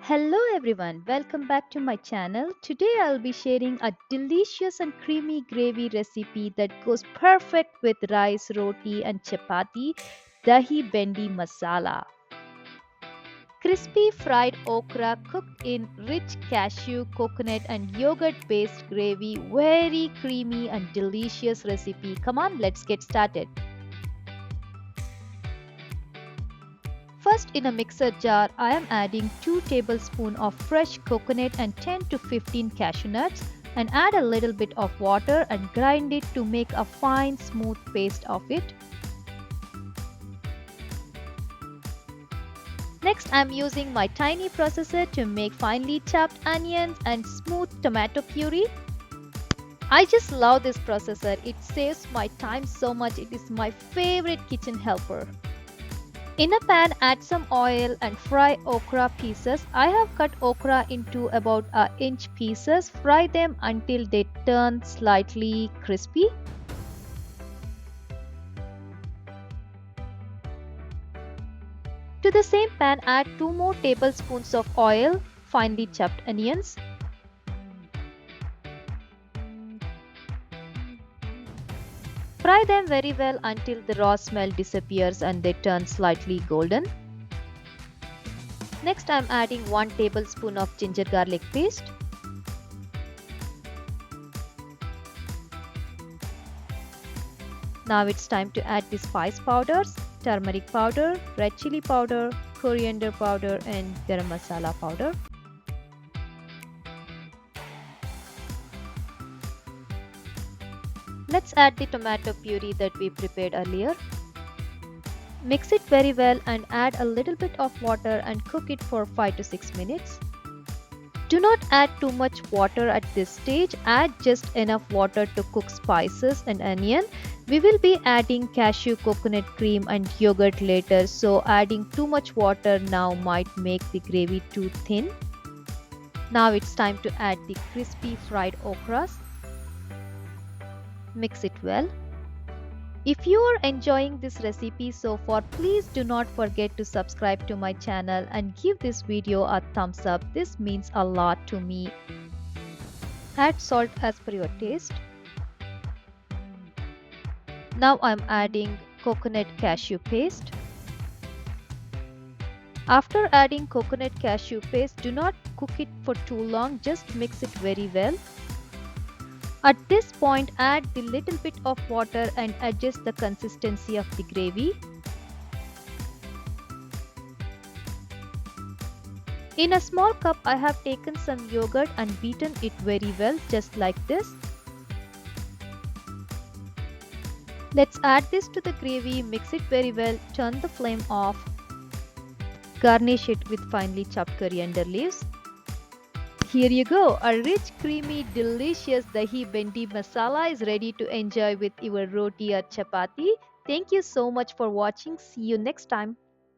Hello everyone, welcome back to my channel. Today I'll be sharing a delicious and creamy gravy recipe that goes perfect with rice, roti and chapati, Dahi Bhindi Masala. Crispy fried okra cooked in rich cashew, coconut and yogurt based gravy, very creamy and delicious recipe. Come on, let's get started. First, in a mixer jar, I am adding 2 tablespoons of fresh coconut and 10 to 15 cashew nuts and add a little bit of water and grind it to make a fine smooth paste of it. Next, I am using my tiny processor to make finely chopped onions and smooth tomato puree. I just love this processor. It saves my time so much. It is my favorite kitchen helper. In a pan, add some oil and fry okra pieces. I have cut okra into about an inch pieces. Fry them until they turn slightly crispy. To the same pan, add 2 more tablespoons of oil, finely chopped onions. Fry them very well until the raw smell disappears and they turn slightly golden. Next, I am adding 1 tablespoon of ginger garlic paste. Now it's time to add the spice powders, turmeric powder, red chili powder, coriander powder and garam masala powder. Let's add the tomato puree that we prepared earlier. Mix it very well and add a little bit of water and cook it for 5 to 6 minutes. Do not add too much water at this stage, add just enough water to cook spices and onion. We will be adding cashew coconut cream and yogurt later, so adding too much water now might make the gravy too thin. Now it's time to add the crispy fried okras. Mix it well. If you are enjoying this recipe so far, please do not forget to subscribe to my channel and give this video a thumbs up. This means a lot to me. Add salt as per your taste. Now I'm adding coconut cashew paste. After adding coconut cashew paste, do not cook it for too long, just mix it very well. At this point, add the little bit of water and adjust the consistency of the gravy. In a small cup, I have taken some yogurt and beaten it very well, just like this. Let's add this to the gravy, mix it very well, turn the flame off. Garnish it with finely chopped coriander leaves. Here you go, a rich, creamy, delicious Dahi Bhindi Masala is ready to enjoy with your roti or chapati. Thank you so much for watching. See you next time.